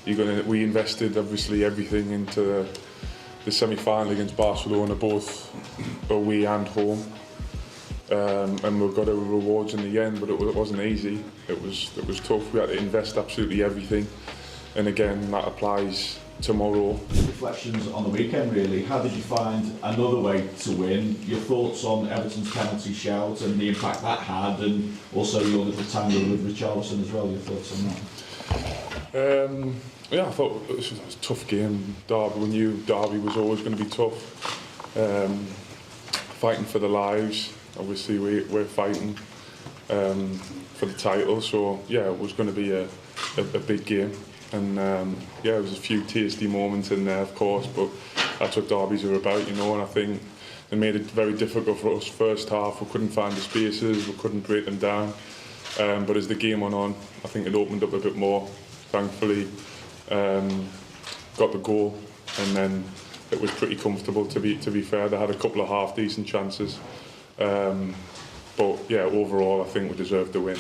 We invested obviously everything into the semi-final against Barcelona, both away and home, and we got our rewards in the end. But it wasn't easy. It was tough. We had to invest absolutely everything, and again that applies tomorrow. Reflections on the weekend, really. How did you find another way to win? Your thoughts on Everton's penalty shout and the impact that had, and also your little tangle with Richarlison as well. Your thoughts on that? Yeah, I thought it was a tough game. Derby, we knew Derby was always going to be tough. Fighting for the lives. Obviously, we're fighting for the title. So yeah, it was going to be a big game. And yeah, there was a few tasty moments in there, of course, but that's what derbies are about, you know. And I think they made it very difficult for us. First half, we couldn't find the spaces, we couldn't break them down. But as the game went on, I think it opened up a bit more. Thankfully, got the goal, and then it was pretty comfortable. To be fair, they had a couple of half decent chances, but yeah, overall, I think we deserved the win.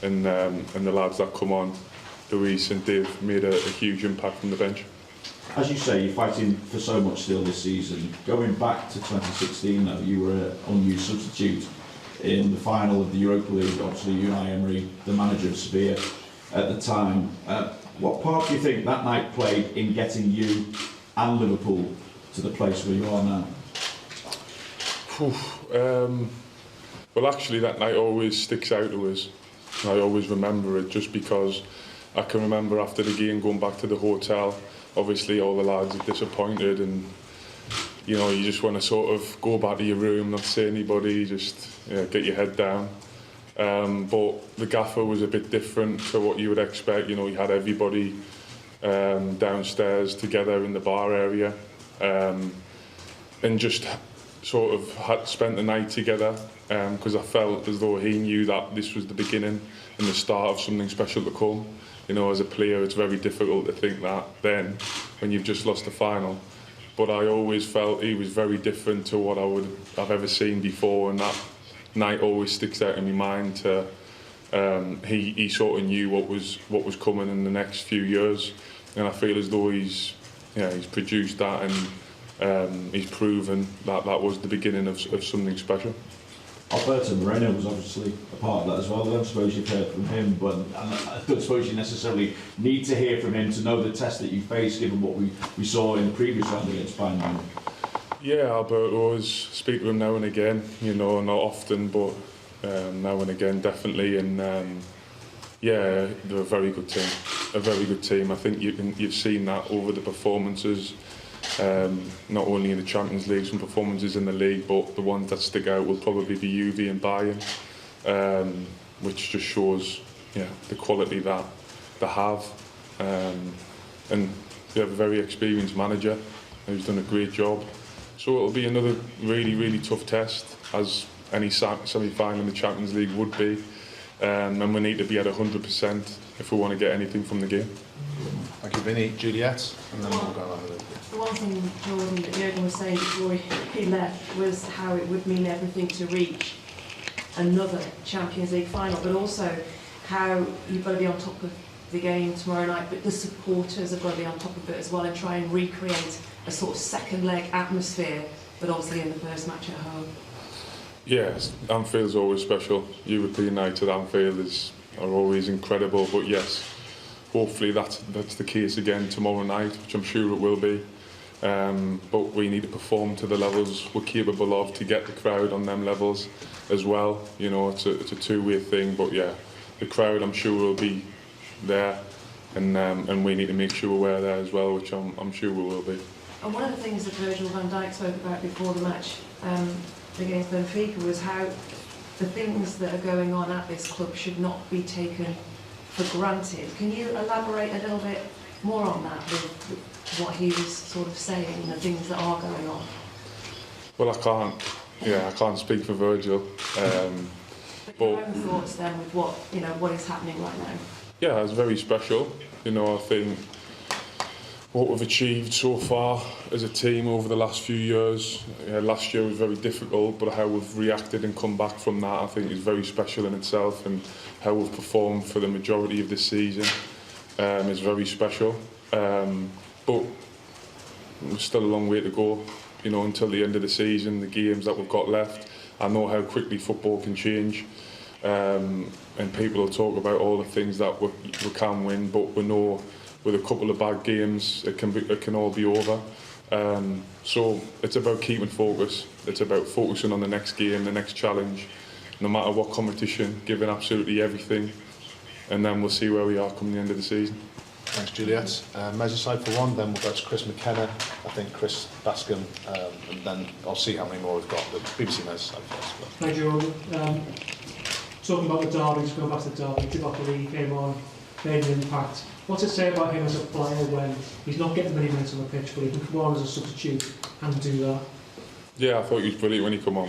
And the lads that come on, Luis and Div, made a huge impact from the bench. As you say, you're fighting for so much still this season. Going back to 2016, though, you were an unused substitute in the final of the Europa League. Obviously, Unai Emery, the manager of Sevilla at the time. What part do you think that night played in getting you and Liverpool to the place where you are now? Well, actually, that night always sticks out to us. I always remember it just because I can remember after the game going back to the hotel. Obviously, all the lads are disappointed, and you know, you just want to sort of go back to your room, not see anybody, just get your head down. But the gaffer was a bit different to what you would expect. You know, he had everybody downstairs together in the bar area, and just sort of had spent the night together, because I felt as though he knew that this was the beginning and the start of something special to come. You know, as a player, it's very difficult to think that then, when you've just lost the final. But I always felt he was very different to what I've ever seen before, and that night always sticks out in my mind. He sort of knew what was coming in the next few years, and I feel as though he's produced that, and he's proven that was the beginning of something special. Alberto Moreno was obviously a part of that as well. I don't suppose you've heard from him, but I don't suppose you necessarily need to hear from him to know the test that you faced, given what we saw in the previous round against Bayern Munich. Yeah, Alberto, I speak to him now and again, you know, not often, but now and again, definitely. And yeah, they're a very good team. I think you've seen that over the performances. Not only in the Champions League, some performances in the league, but the ones that stick out will probably be Juve and Bayern, which just shows the quality that they have. And they have a very experienced manager who's done a great job. So it'll be another really, really tough test, as any semi-final in the Champions League would be. And we need to be at 100% if we want to get anything from the game. Thank you, Vinny. Juliet, and then we'll go on. The one thing, Jordan, that Jurgen was saying before he left was how it would mean everything to reach another Champions League final, but also how you've got to be on top of the game tomorrow night, but the supporters have got to be on top of it as well and try and recreate a sort of second leg atmosphere, but obviously in the first match at home. Yes, Anfield's always special. European nights at Anfield are always incredible, but yes, hopefully that's the case again tomorrow night, which I'm sure it will be. But we need to perform to the levels we're capable of to get the crowd on them levels as well. You know, it's a two-way thing, but yeah, the crowd I'm sure will be there, and we need to make sure we're there as well, which I'm sure we will be. And one of the things that Virgil van Dijk spoke about before the match against Benfica was how the things that are going on at this club should not be taken for granted. Can you elaborate a little bit more on that, with what he was sort of saying and the things that are going on? Well, I can't speak for Virgil. But your own thoughts then with what is happening right now? Yeah, it's very special. You know, I think what we've achieved so far as a team over the last few years. Last year was very difficult, but how we've reacted and come back from that, I think, is very special in itself, and how we've performed for the majority of this season is very special. But there's still a long way to go, you know, until the end of the season, the games that we've got left. I know how quickly football can change, and people will talk about all the things that we can win, but we know with a couple of bad games it can all be over. So it's about keeping focus. It's about focusing on the next game, the next challenge, no matter what competition, giving absolutely everything, and then we'll see where we are come the end of the season. Thanks, Juliet. Merseyside for one, then we'll go to Chris McKenna, I think Chris Bascom, and then I'll see how many more we've got. The BBC Merseyside first. Thank you, Jurgen. Talking about the derby, just going back to the derby, Divock Origi came on, made an impact. What's it say about him as a player when he's not getting many minutes on the pitch, but he can come on as a substitute and do that? Yeah, I thought he was brilliant when he come on.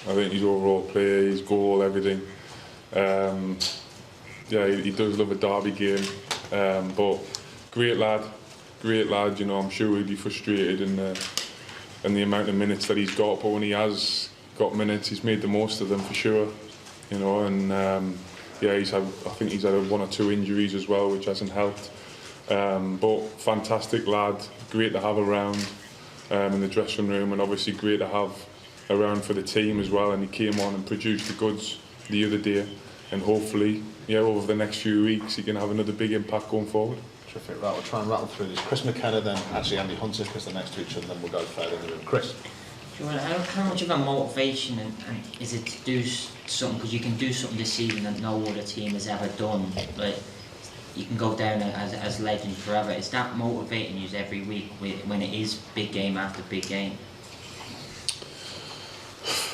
I think his overall play, his goal, everything. Yeah, he does love a derby game, but great lad, you know. I'm sure he'd be frustrated in the amount of minutes that he's got, but when he has got minutes, he's made the most of them for sure, you know. And yeah, I think he's had 1 or 2 injuries as well, which hasn't helped. But fantastic lad, great to have around in the dressing room, and obviously great to have around for the team as well. And he came on and produced the goods the other day, and hopefully, yeah, over the next few weeks, he can have another big impact going forward. Terrific. Right, we'll try and rattle through this. Chris McKenna, then actually Andy Hunter, because they're next to each other, and then we'll go further in the room. Chris. How much of a motivation and is it to do something, because you can do something this season that no other team has ever done, but you can go down as legends forever. Is that motivating you every week when it is big game after big game?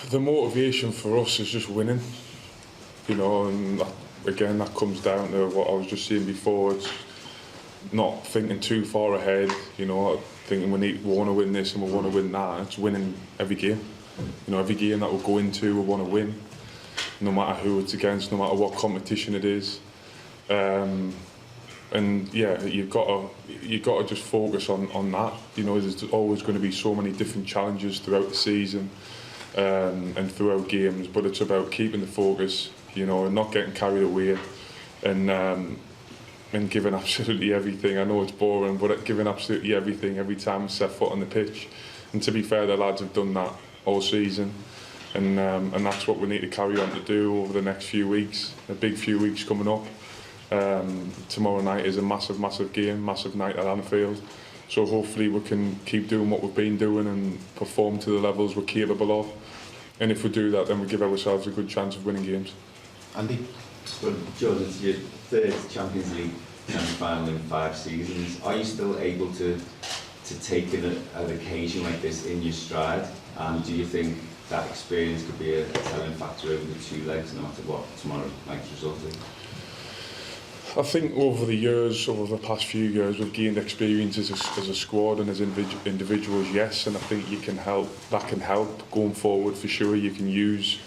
The motivation for us is just winning, you know, and again that comes down to what I was just saying before. It's not thinking too far ahead, you know, thinking we want to win this and we want to win that. It's winning every game. You know, every game that we'll go into, we want to win, no matter who it's against, no matter what competition it is. And yeah, you've got to just focus on that. You know, there's always going to be so many different challenges throughout the season and throughout games, but it's about keeping the focus, you know, and not getting carried away, and giving absolutely everything. I know it's boring, but giving absolutely everything every time we set foot on the pitch. And to be fair, the lads have done that all season, and that's what we need to carry on to do over the next few weeks. A big few weeks coming up. Tomorrow night is a massive game, massive night at Anfield. So hopefully we can keep doing what we've been doing and perform to the levels we're capable of. And if we do that, then we give ourselves a good chance of winning games. Andy? Well, Jordan, it's your 3rd Champions League semi-final in 5 seasons. Are you still able to take an occasion like this in your stride? And do you think that experience could be a telling factor over the 2 legs, no matter what tomorrow night's result is? I think over the past few years, we've gained experience as a squad and as individuals, yes, and I think that can help going forward for sure. You can use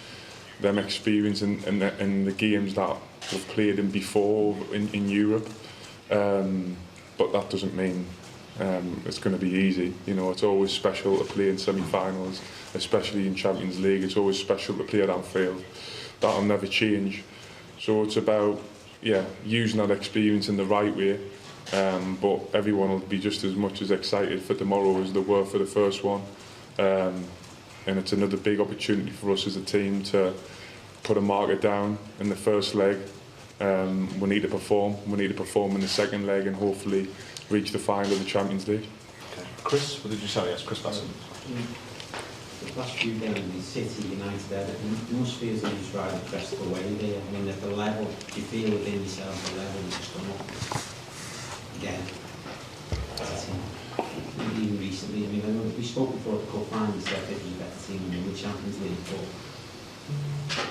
them experience in the games that we've played in before in Europe, but that doesn't mean it's going to be easy. You know, it's always special to play in semi-finals, especially in Champions League. It's always special to play at Anfield. That'll never change. So it's about using that experience in the right way, but everyone will be just as much as excited for tomorrow as they were for the first one, and it's another big opportunity for us as a team to put a marker down in the first leg. We need to perform in the second leg, and hopefully reach the final of the Champions League. Okay. Chris, what did you say? Yes, Chris Basson. The last few games, City, United, there, it must feel as though you've tried to press away there. I mean, at the level, do you feel within yourself the level has just gone up again? Even recently, I mean, I know we spoke before the cup final, said that you better team in the Champions League, but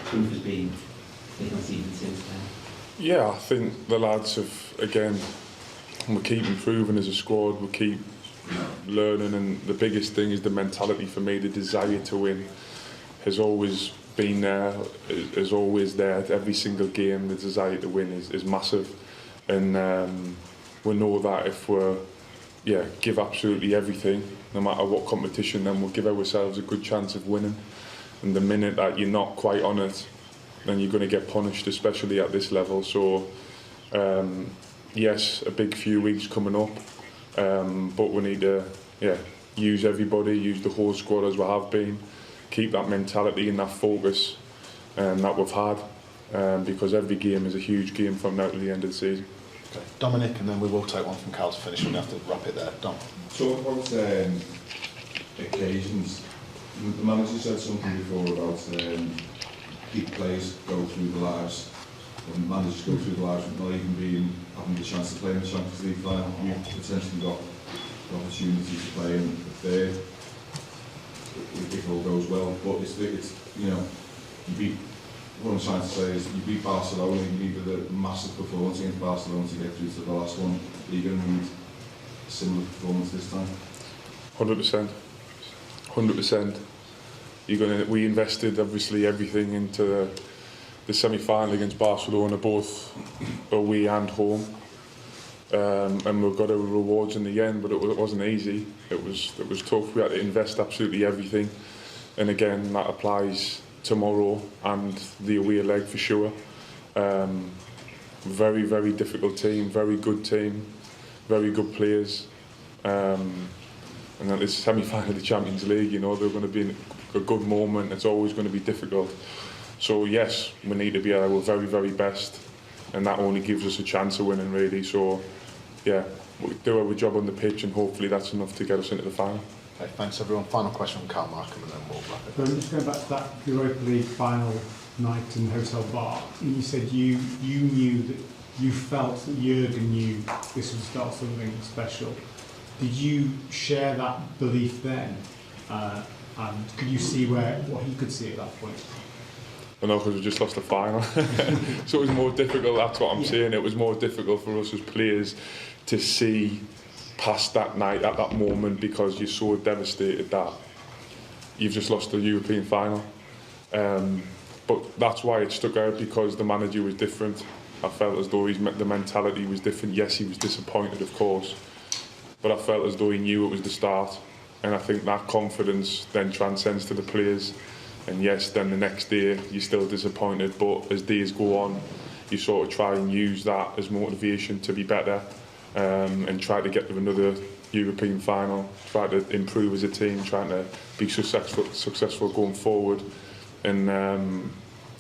proof has been not even since then. Yeah, I think the lads have, again, we keep improving as a squad, we keep learning, and the biggest thing is the mentality for me. The desire to win has always been there, is always there at every single game. The desire to win is massive, and we know that if we give absolutely everything, no matter what competition, then we'll give ourselves a good chance of winning. And the minute that you're not quite on it, then you're going to get punished, especially at this level. So yes, a big few weeks coming up, but we need to use everybody, use the whole squad as we have been, keep that mentality and that focus that we've had, because every game is a huge game from now to the end of the season. Okay. Dominic, and then we will take one from Cal to finish. We're going to have to wrap it there. Dom. So about occasions, the manager said something before about peak players go through the lives, when managers go through the lives not even having the chance to play in the Champions League final. You've potentially got the opportunity to play in the third if all goes well, but it's you know, you beat, what I'm trying to say is you beat Barcelona, you needed a massive performance against Barcelona to get through to the last one. Are you going to need a similar performance this time? 100%. 100%. We invested obviously everything into the semi-final against Barcelona, both away and home, and we got our rewards in the end. But it wasn't easy. It was tough. We had to invest absolutely everything, and again that applies tomorrow and the away leg for sure. Very, very difficult team, very good players. And then this semi-final of the Champions League, you know, they're going to be in a good moment. It's always going to be difficult. So yes, we need to be at our very, very best, and that only gives us a chance of winning, really. So yeah, we'll do our job on the pitch, and hopefully that's enough to get us into the final. Okay, thanks everyone. Final question from Carl Markham, and then we'll wrap it. I'm just going back to that Europa League final night in the hotel bar. And you said you knew that, you felt that Jurgen knew this would start something special. Did you share that belief then? And could you see what he could see at that point? I know, because we just lost the final. So it was more difficult, that's what I'm saying. It was more difficult for us as players to see past that night, at that moment, because you're so devastated that you've just lost the European final. But that's why it stuck out, because the manager was different. I felt as though the mentality was different. Yes, he was disappointed, of course, but I felt as though he knew it was the start, and I think that confidence then transcends to the players. And yes, then the next day you're still disappointed, but as days go on, you sort of try and use that as motivation to be better, and try to get to another European final, try to improve as a team, trying to be successful going forward. And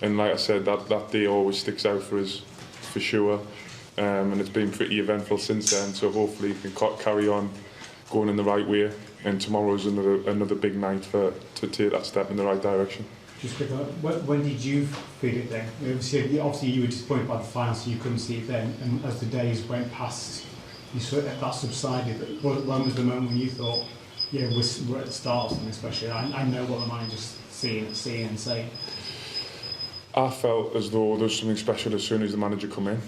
like I said, that day always sticks out for us, for sure. And it's been pretty eventful since then, so hopefully we can carry on going in the right way, and tomorrow's another big night to take that step in the right direction. Just quick, when did you feel it then? Obviously you were disappointed by the final, so you couldn't see it then, and as the days went past, you saw that subsided. When was the moment when you thought, yeah, we're at the start, and especially I know what the manager's seeing and saying? I felt as though there was something special as soon as the manager come in,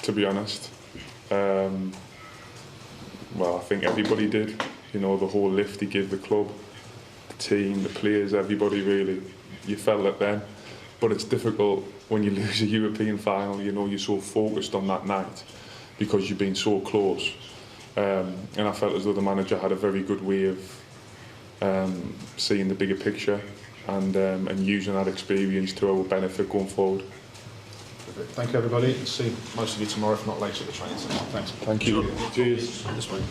to be honest. Well, I think everybody did. You know, the whole lift he gave the club, the team, the players, everybody really. You felt it then. But it's difficult when you lose a European final. You know, you're so focused on that night because you've been so close. And I felt as though the manager had a very good way of seeing the bigger picture and using that experience to our benefit going forward. Thank you, everybody. See most of you tomorrow, if not later, at the training centre. Thanks. Thank you. Cheers. This week.